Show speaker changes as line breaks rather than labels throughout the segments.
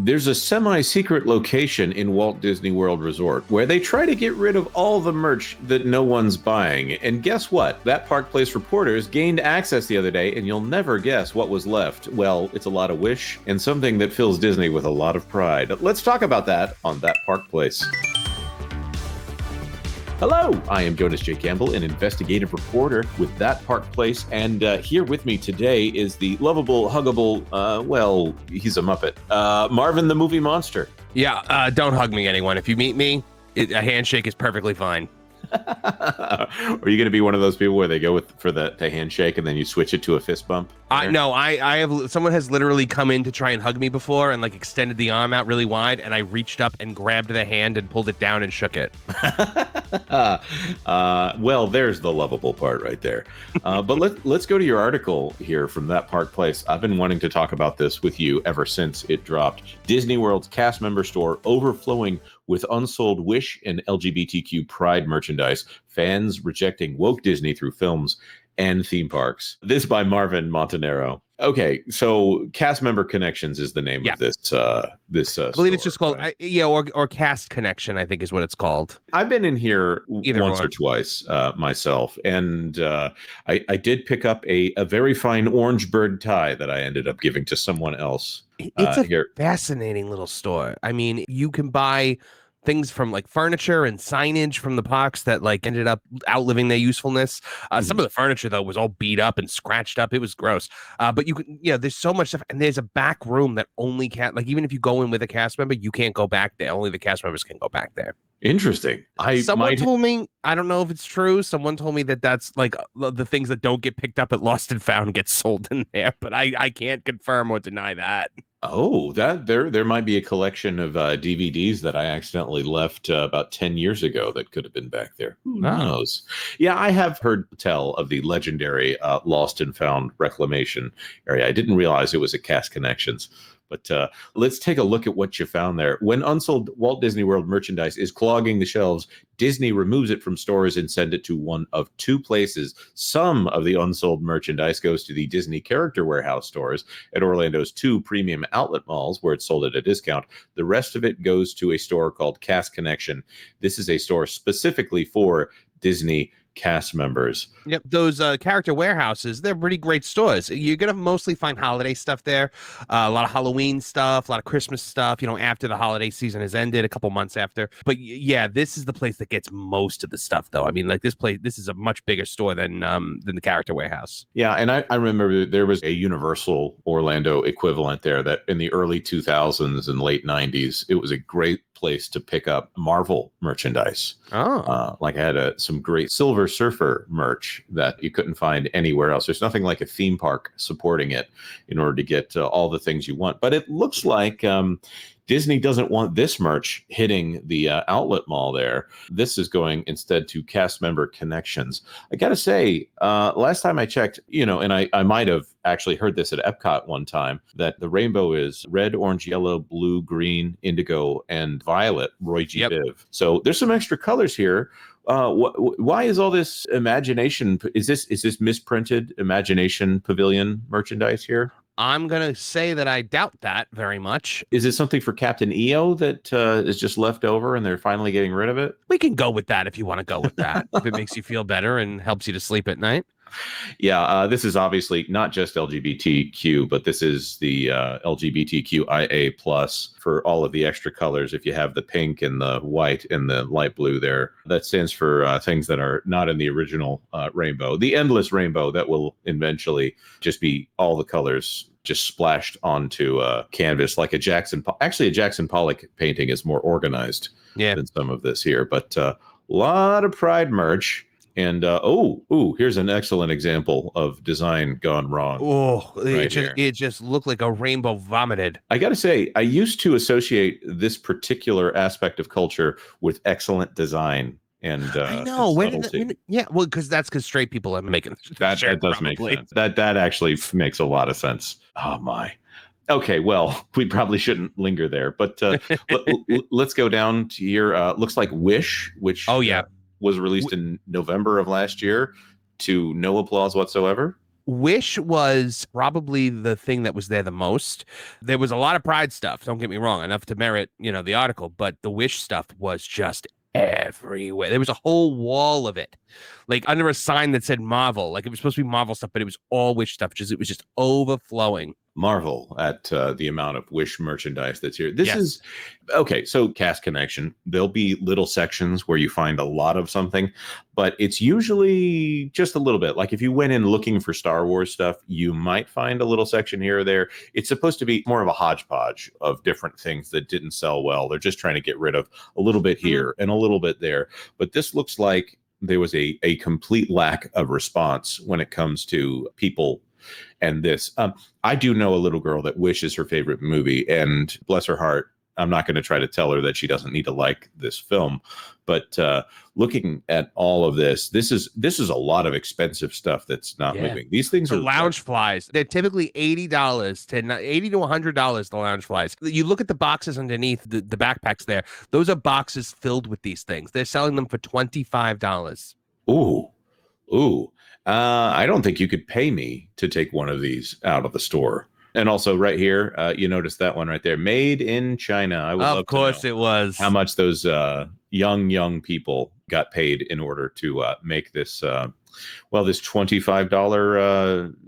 There's a semi-secret location in Walt Disney World Resort where they try to get rid of all the merch that no one's buying. And guess what? That Park Place reporters gained access the other day, and you'll never guess what was left. Well, it's a lot of Wish and something that fills Disney with a lot of pride. Let's talk about that on That Park Place. Hello, I am Jonas J. Campbell, an investigative reporter with That Park Place, and here with me today is the lovable, huggable, well, he's a Muppet, Marvin the Movie Monster.
Yeah, don't hug me, anyone. If you meet me, a handshake is perfectly fine.
Are you going to be one of those people where they go for the handshake and then you switch it to a fist bump?
No, I have. Someone has literally come in to try and hug me before and like extended the arm out really wide, and I reached up and grabbed the hand and pulled it down and shook it.
Well, there's the lovable part right there. But let's go to your article here from That Park Place. I've been wanting to talk about this with you ever since it dropped. Disney World's cast member store overflowing with unsold Wish and LGBTQ pride merchandise, fans rejecting woke Disney through films and theme parks. This by Marvin Montanaro. Okay, so cast member connections is the name of this. I
believe it's just called, or cast connection, I think is what it's called.
I've been in here once or twice myself, and I did pick up a very fine orange bird tie that I ended up giving to someone else.
It's a fascinating little store. I mean, you can buy things from like furniture and signage from the parks that like ended up outliving their usefulness. Some of the furniture though was all beat up and scratched up. It was gross. But you can, there's so much stuff, and there's a back room that only even if you go in with a cast member, you can't go back there. Only the cast members can go back there.
Interesting.
Someone told me, I don't know if it's true. Someone told me that's like the things that don't get picked up at Lost and Found get sold in there, but I can't confirm or deny that.
Oh, that there might be a collection of DVDs that I accidentally left about 10 years ago that could have been back there. Who knows? Yeah, I have heard tell of the legendary Lost and Found reclamation area. I didn't realize it was at Cast Connections. But let's take a look at what you found there. When unsold Walt Disney World merchandise is clogging the shelves, Disney removes it from stores and sends it to one of two places. Some of the unsold merchandise goes to the Disney Character Warehouse stores at Orlando's 2 premium outlet malls, where it's sold at a discount. The rest of it goes to a store called Cast Connection. This is a store specifically for Disney cast members.
Yep, those character warehouses, they're pretty great stores. You're gonna mostly find holiday stuff there, a lot of Halloween stuff, a lot of Christmas stuff, after the holiday season has ended, a couple months after. But yeah, this is the place that gets most of the stuff though. I mean, like this is a much bigger store than the character warehouse.
Yeah, and I remember there was a Universal Orlando equivalent there that in the early 2000s and late 90s, it was a great place to pick up Marvel merchandise. Like I had some great Silver Surfer merch that you couldn't find anywhere else. There's nothing like a theme park supporting it in order to get all the things you want. But it looks like Disney doesn't want this merch hitting the outlet mall there. This is going instead to cast member connections. I got to say, last time I checked, and I might have actually heard this at Epcot one time, that the rainbow is red, orange, yellow, blue, green, indigo, and violet, Roy G. Biv. So there's some extra colors here. Why is all this imagination? Is this misprinted Imagination Pavilion merchandise here?
I'm going to say that I doubt that very much.
Is it something for Captain EO that is just left over and they're finally getting rid of it?
We can go with that if you want to go with that. If it makes you feel better and helps you to sleep at night.
Yeah, this is obviously not just LGBTQ, but this is the LGBTQIA plus for all of the extra colors. If you have the pink and the white and the light blue there, that stands for things that are not in the original rainbow. The endless rainbow that will eventually just be all the colors just splashed onto a canvas like a Jackson Pollock painting is more organized than some of this here. But a lot of Pride merch. And here's an excellent example of design gone wrong.
It just looked like a rainbow vomited.
I got to say, I used to associate this particular aspect of culture with excellent design. And
I know. Because straight people are making
that does make sense. That actually makes a lot of sense. Oh my. Okay, well, we probably shouldn't linger there, but let's go down to here. Looks like Wish, which was released in November of last year to no applause whatsoever.
Wish was probably the thing that was there the most. There was a lot of Pride stuff, don't get me wrong, enough to merit, the article, but the Wish stuff was just everywhere. There was a whole wall of it, like under a sign that said Marvel. Like it was supposed to be Marvel stuff, but it was all Wish stuff. It was just overflowing.
Marvel at the amount of Wish merchandise that's here. This
Yes.
is okay. So Cast Connection, there'll be little sections where you find a lot of something, but it's usually just a little bit. Like if you went in looking for Star Wars stuff, you might find a little section here or there. It's supposed to be more of a hodgepodge of different things that didn't sell well. They're just trying to get rid of a little bit here and a little bit there. But this looks like there was a complete lack of response when it comes to people. And this, I do know a little girl that Wish is her favorite movie, and bless her heart, I'm not going to try to tell her that she doesn't need to like this film. But looking at all of this, this is a lot of expensive stuff that's not moving. These things
the
are
lounge flies. They're typically $80 to $80 to $100. The lounge flies. You look at the boxes underneath the backpacks there. Those are boxes filled with these things. They're selling them for $25.
Ooh. I don't think you could pay me to take one of these out of the store. And also right here, you notice that one right there, made in China. I would love to know
it was.
how much those young people got paid in order to make this, this $25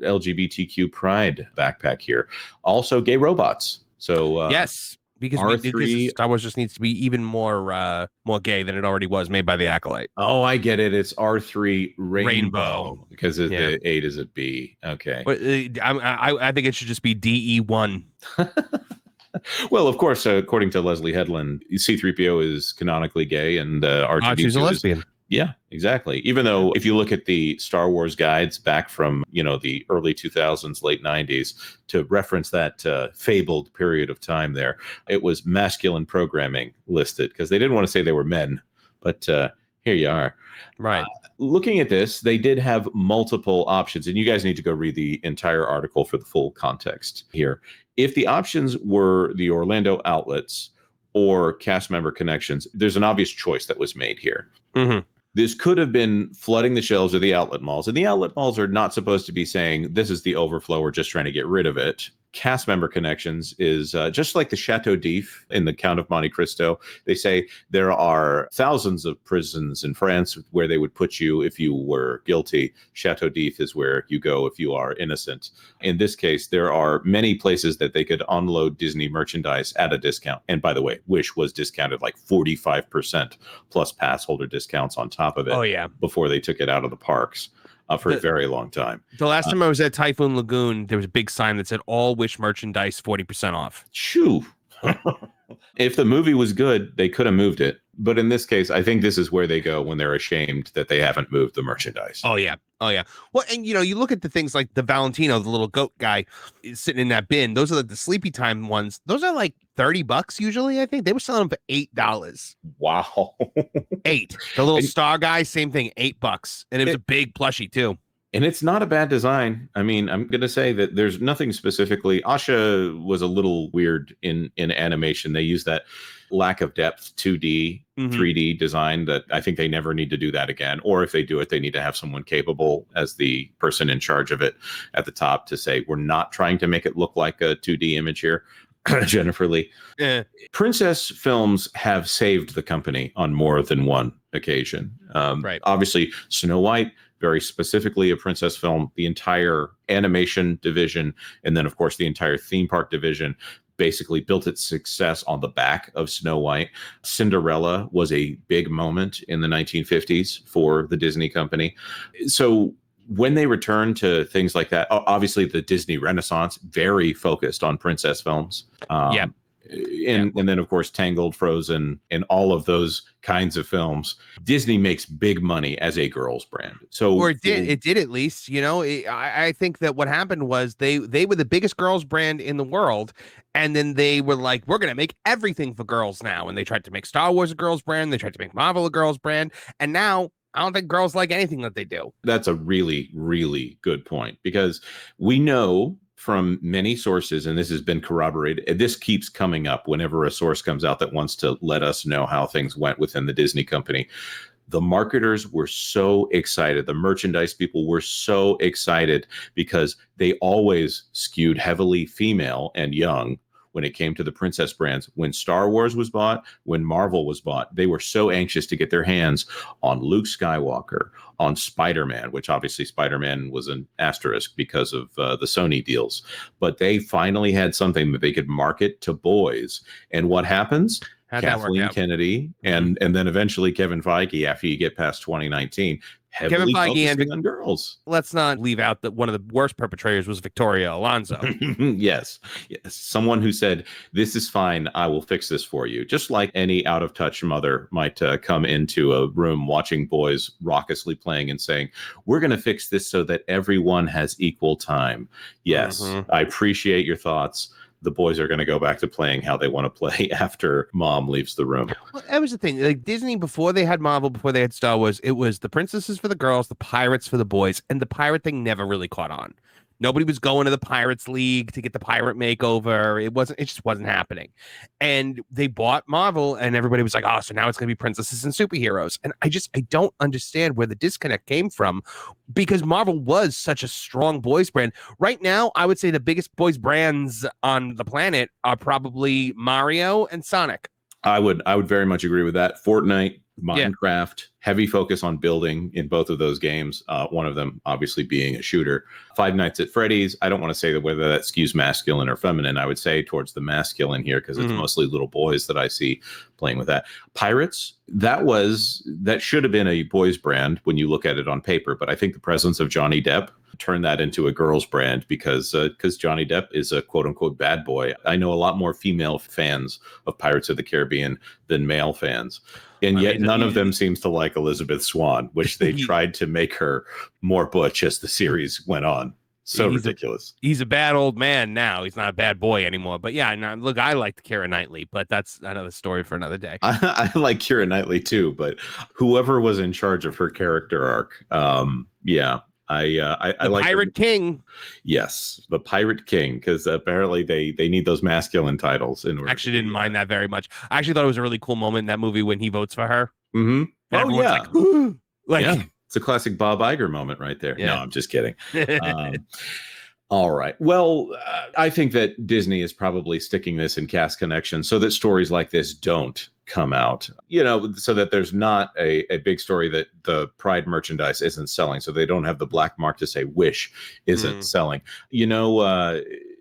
LGBTQ Pride backpack here. Also gay robots. So
yes. Because Star Wars just needs to be even more gay than it already was, made by the Acolyte.
Oh, I get it. It's R3 Rainbow. Because the 8 is a B. Okay.
But I think it should just be DE1.
Well, of course, according to Leslie Headland, C-3PO is canonically gay, and R2-D2
is a lesbian.
Yeah, exactly. Even though if you look at the Star Wars guides back from, the early 2000s, late 90s, to reference that fabled period of time there, it was masculine programming listed because they didn't want to say they were men. But here you are.
Right.
Looking at this, they did have multiple options, and you guys need to go read the entire article for the full context here. If the options were the Orlando outlets or cast member connections, there's an obvious choice that was made here.
Mm-hmm.
This could have been flooding the shelves of the outlet malls. And the outlet malls are not supposed to be saying, this is the overflow, we're just trying to get rid of it. Cast member connections is just like the Chateau d'If in the Count of Monte Cristo. They say there are thousands of prisons in France where they would put you if you were guilty. Chateau d'If is where you go if you are innocent. In this case, there are many places that they could unload Disney merchandise at a discount. And by the way, Wish was discounted like 45% plus pass holder discounts on top of it.
Oh, yeah.
Before they took it out of the parks. For a very long time.
The last time I was at Typhoon Lagoon, there was a big sign that said all Wish merchandise 40% off.
Shoo. If the movie was good, they could have moved it. But in this case, I think this is where they go when they're ashamed that they haven't moved the merchandise.
Oh, yeah. Well, and you look at the things like the Valentino, the little goat guy is sitting in that bin. Those are the Sleepy Time ones. Those are like $30 usually, I think. They were selling them for $8.
Wow.
8. The little star guy, same thing, $8. And it was a big plushie too.
And it's not a bad design. I mean, I'm going to say that there's nothing specifically. Asha was a little weird in animation. They use that lack of depth 2D, 3D design that I think they never need to do that again. Or if they do it, they need to have someone capable as the person in charge of it at the top to say, we're not trying to make it look like a 2D image here. Jennifer Lee. Princess films have saved the company on more than one occasion.
Right.
Obviously, Snow White, very specifically a princess film, the entire animation division, and then, of course, the entire theme park division basically built its success on the back of Snow White. Cinderella was a big moment in the 1950s for the Disney company. So when they return to things like that, obviously the Disney Renaissance, very focused on princess films. And then, of course, Tangled, Frozen, and all of those kinds of films. Disney makes big money as a girls brand.
Or it did at least. I think that what happened was they were the biggest girls brand in the world. And then they were like, we're going to make everything for girls now. And they tried to make Star Wars a girls brand. They tried to make Marvel a girls brand. And now I don't think girls like anything that they do.
That's a really, really good point, because we know from many sources, and this has been corroborated, this keeps coming up whenever a source comes out that wants to let us know how things went within the Disney company. The marketers were so excited. The merchandise people were so excited because they always skewed heavily female and young when it came to the princess brands. When Star Wars was bought, when Marvel was bought, they were so anxious to get their hands on Luke Skywalker, on Spider-Man, which obviously Spider-Man was an asterisk because of the Sony deals. But they finally had something that they could market to boys. And what happens? Kathleen Kennedy and then eventually Kevin Feige, after you get past 2019, heavily focusing on girls.
Let's not leave out that one of the worst perpetrators was Victoria Alonso.
Yes. Someone who said, this is fine, I will fix this for you. Just like any out-of-touch mother might come into a room watching boys raucously playing and saying, we're going to fix this so that everyone has equal time. Yes, I appreciate your thoughts. The boys are going to go back to playing how they want to play after mom leaves the room.
Well, that was the thing. Like Disney, before they had Marvel, before they had Star Wars, it was the princesses for the girls, the pirates for the boys, and the pirate thing never really caught on. Nobody was going to the Pirates League to get the pirate makeover. It just wasn't happening. And they bought Marvel and everybody was like, oh, so now it's going to be princesses and superheroes. And I don't understand where the disconnect came from, because Marvel was such a strong boys brand. Right now, I would say the biggest boys brands on the planet are probably Mario and Sonic.
I would very much agree with that. Fortnite, Minecraft, heavy focus on building in both of those games. One of them obviously being a shooter. Five Nights at Freddy's. I don't want to say that whether that skews masculine or feminine. I would say towards the masculine here because it's mostly little boys that I see playing with that. Pirates. That should have been a boys brand when you look at it on paper, but I think the presence of Johnny Depp turned that into a girls brand because Johnny Depp is a quote unquote bad boy. I know a lot more female fans of Pirates of the Caribbean than male fans. And yet none of them seems to like Elizabeth Swann, which they tried to make her more butch as the series went on. So ridiculous.
He's a bad old man now. He's not a bad boy anymore. But yeah, no, look, I liked Keira Knightley, but that's another story for another day.
I like Keira Knightley too, but whoever was in charge of her character arc, I like
Pirate King.
Yes, the Pirate King, because apparently they need those masculine titles in order.
Actually, didn't mind that very much. I actually thought it was a really cool moment in that movie when he votes for her.
Mm-hmm.
Oh yeah,
it's a classic Bob Iger moment right there. Yeah. No, I'm just kidding. All right. Well, I think that Disney is probably sticking this in Cast Connection so that stories like this don't come out, so that there's not a big story that the Pride merchandise isn't selling. So they don't have the black mark to say Wish isn't selling.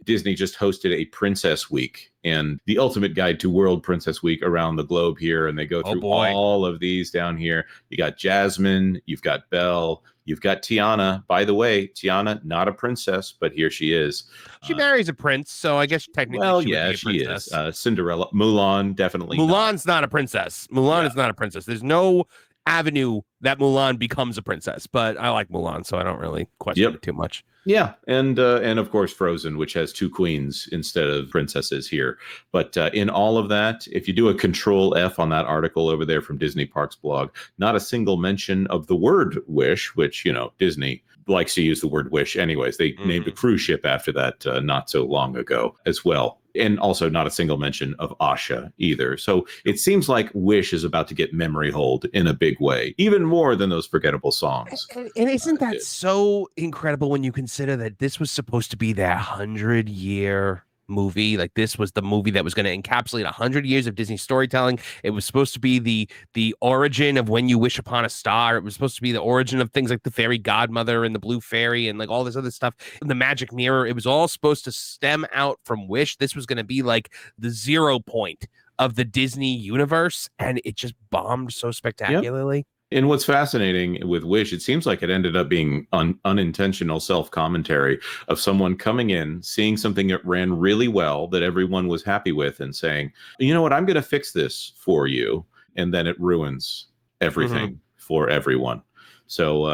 Disney just hosted a Princess Week and the ultimate guide to World Princess Week around the globe here. And they go through all of these down here. You got Jasmine, you've got Belle, you've got Tiana. By the way, Tiana, not a princess, but here she is.
She marries a prince, so I guess technically
she is. Cinderella, Mulan, definitely.
Mulan's not a princess. Mulan is not a princess. There's no avenue that Mulan becomes a princess, but I like Mulan, so I don't really question it too much.
Yeah, and of course Frozen, which has two queens instead of princesses here. But in all of that, if you do a Control F on that article over there from Disney Parks blog, not a single mention of the word wish, which, Disney likes to use the word wish anyways. They named a cruise ship after that not so long ago as well. And also not a single mention of Asha either. So it seems like Wish is about to get memory hold in a big way, even more than those forgettable songs.
And isn't that so incredible when you consider that this was supposed to be that 100-year movie? Like, this was the movie that was going to encapsulate 100 years of Disney storytelling. It was supposed to be the origin of When You Wish Upon a Star. It was supposed to be the origin of things like the fairy godmother and the blue fairy and like all this other stuff. And the magic mirror. It was all supposed to stem out from Wish. This was going to be like the 0 point of the Disney universe, and it just bombed so spectacularly.
Yep. And what's fascinating with Wish, it seems like it ended up being unintentional self-commentary of someone coming in, seeing something that ran really well, that everyone was happy with, and saying, you know what, I'm going to fix this for you. And then it ruins everything for everyone. So,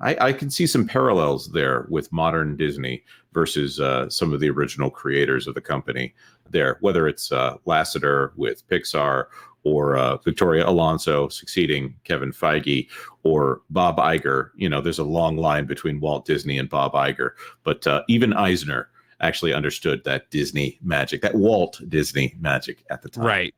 I can see some parallels there with modern Disney versus some of the original creators of the company there, whether it's Lasseter with Pixar, or Victoria Alonso succeeding Kevin Feige, or Bob Iger. There's a long line between Walt Disney and Bob Iger. But even Eisner actually understood that Disney magic, that Walt Disney magic at the time.
Right.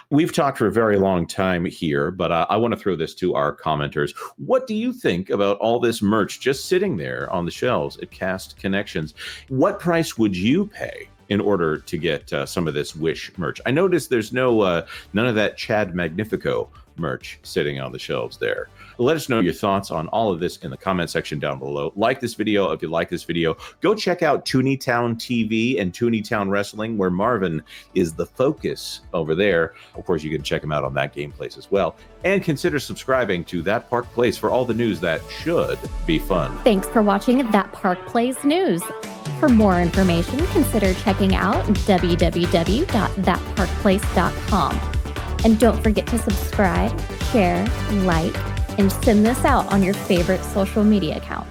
We've talked for a very long time here, but I want to throw this to our commenters. What do you think about all this merch just sitting there on the shelves at Cast Connections? What price would you pay in order to get some of this Wish merch? I noticed there's none of that Chad Magnifico merch sitting on the shelves there. Let us know your thoughts on all of this in the comment section down below. Like this video if you like this video. Go check out Tooneytown TV and Tooneytown Wrestling, where Marvin is the focus over there. Of course, you can check him out on That Game Place as well. And consider subscribing to That Park Place for all the news that should be fun.
Thanks for watching That Park Place News. For more information, consider checking out www.thatparkplace.com. And don't forget to subscribe, share, like, and send this out on your favorite social media account.